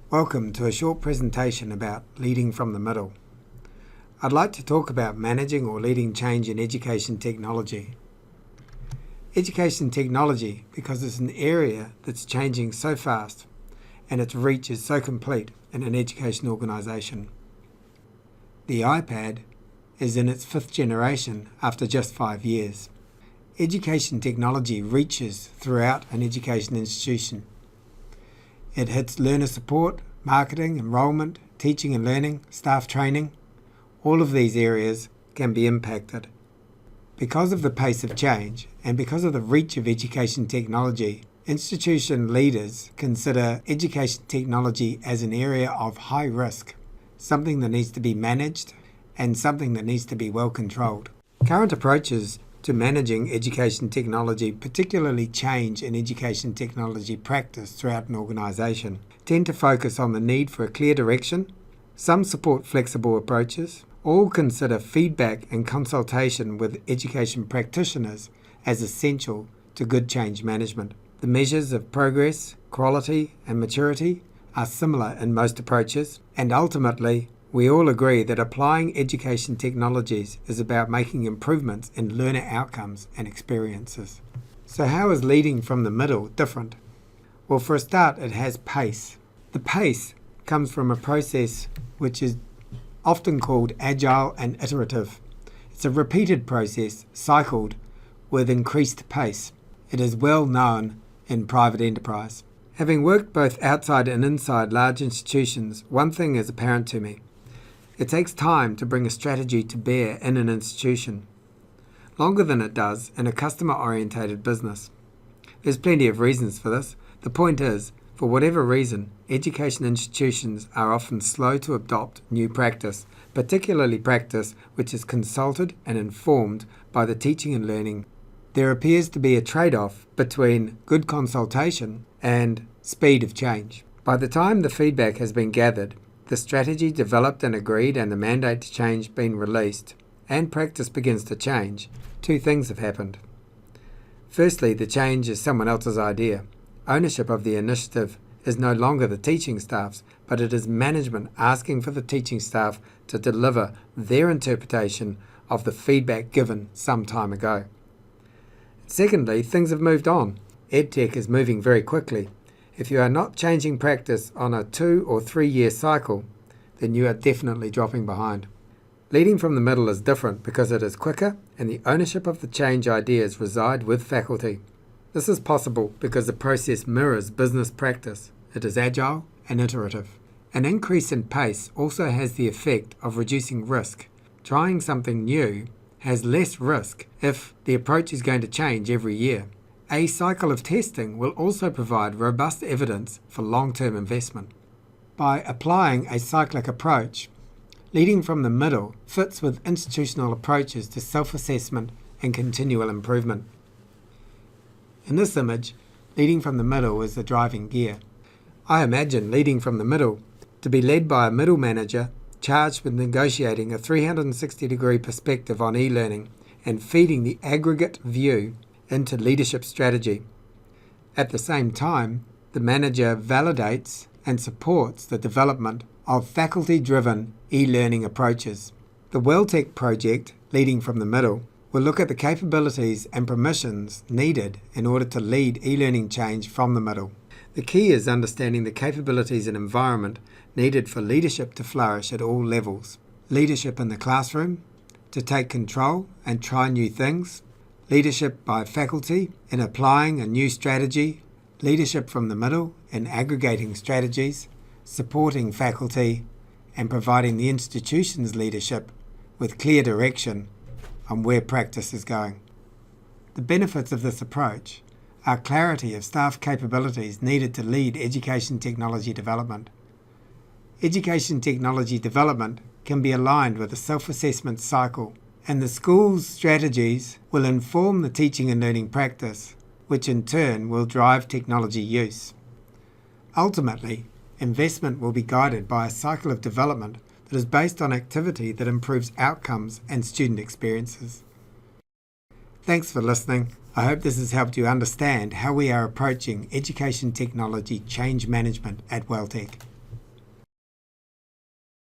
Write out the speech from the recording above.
Welcome to a short presentation about leading from the middle. I'd like to talk about managing or leading change in education technology. Education technology because it's an area that's changing so fast and its reach is so complete in an education organisation. The iPad is in its 5th generation after just 5 years. Education technology reaches throughout an education institution. It hits learner support, marketing, enrolment, teaching and learning, staff training. All of these areas can be impacted. Because of the pace of change and because of the reach of education technology, institution leaders consider education technology as an area of high risk, something that needs to be managed and something that needs to be well controlled. Current approaches to managing education technology, particularly change in education technology practice throughout an organisation, tend to focus on the need for a clear direction. Some support flexible approaches. All consider feedback and consultation with education practitioners as essential to good change management. The measures of progress, quality and maturity are similar in most approaches, and ultimately we all agree that applying education technologies is about making improvements in learner outcomes and experiences. So how is leading from the middle different? Well, for a start, it has pace. The pace comes from a process which is often called agile and iterative. It's a repeated process, cycled with increased pace. It is well known in private enterprise. Having worked both outside and inside large institutions, one thing is apparent to me. It takes time to bring a strategy to bear in an institution, longer than it does in a customer-orientated business. There's plenty of reasons for this. The point is, for whatever reason, education institutions are often slow to adopt new practice, particularly practice which is consulted and informed by the teaching and learning. There appears to be a trade-off between good consultation and speed of change. By the time the feedback has been gathered, the strategy developed and agreed and the mandate to change been released, and practice begins to change, two things have happened. Firstly, the change is someone else's idea. Ownership of the initiative is no longer the teaching staff's, but it is management asking for the teaching staff to deliver their interpretation of the feedback given some time ago. Secondly, things have moved on. EdTech is moving very quickly. If you are not changing practice on a 2 or 3 year cycle, then you are definitely dropping behind. Leading from the middle is different because it is quicker and the ownership of the change ideas reside with faculty. This is possible because the process mirrors business practice. It is agile and iterative. An increase in pace also has the effect of reducing risk. Trying something new has less risk if the approach is going to change every year. A cycle of testing will also provide robust evidence for long-term investment. By applying a cyclic approach, leading from the middle fits with institutional approaches to self-assessment and continual improvement. In this image, leading from the middle is the driving gear. I imagine leading from the middle to be led by a middle manager charged with negotiating a 360-degree perspective on e-learning and feeding the aggregate view into leadership strategy. At the same time, the manager validates and supports the development of faculty-driven e-learning approaches. The WellTech project, Leading from the Middle, will look at the capabilities and permissions needed in order to lead e-learning change from the middle. The key is understanding the capabilities and environment needed for leadership to flourish at all levels. Leadership in the classroom, to take control and try new things. Leadership by faculty in applying a new strategy, leadership from the middle in aggregating strategies, supporting faculty and providing the institution's leadership with clear direction on where practice is going. The benefits of this approach are clarity of staff capabilities needed to lead education technology development. Education technology development can be aligned with a self-assessment cycle, and the school's strategies will inform the teaching and learning practice, which in turn will drive technology use. Ultimately, investment will be guided by a cycle of development that is based on activity that improves outcomes and student experiences. Thanks for listening. I hope this has helped you understand how we are approaching education technology change management at WellTech.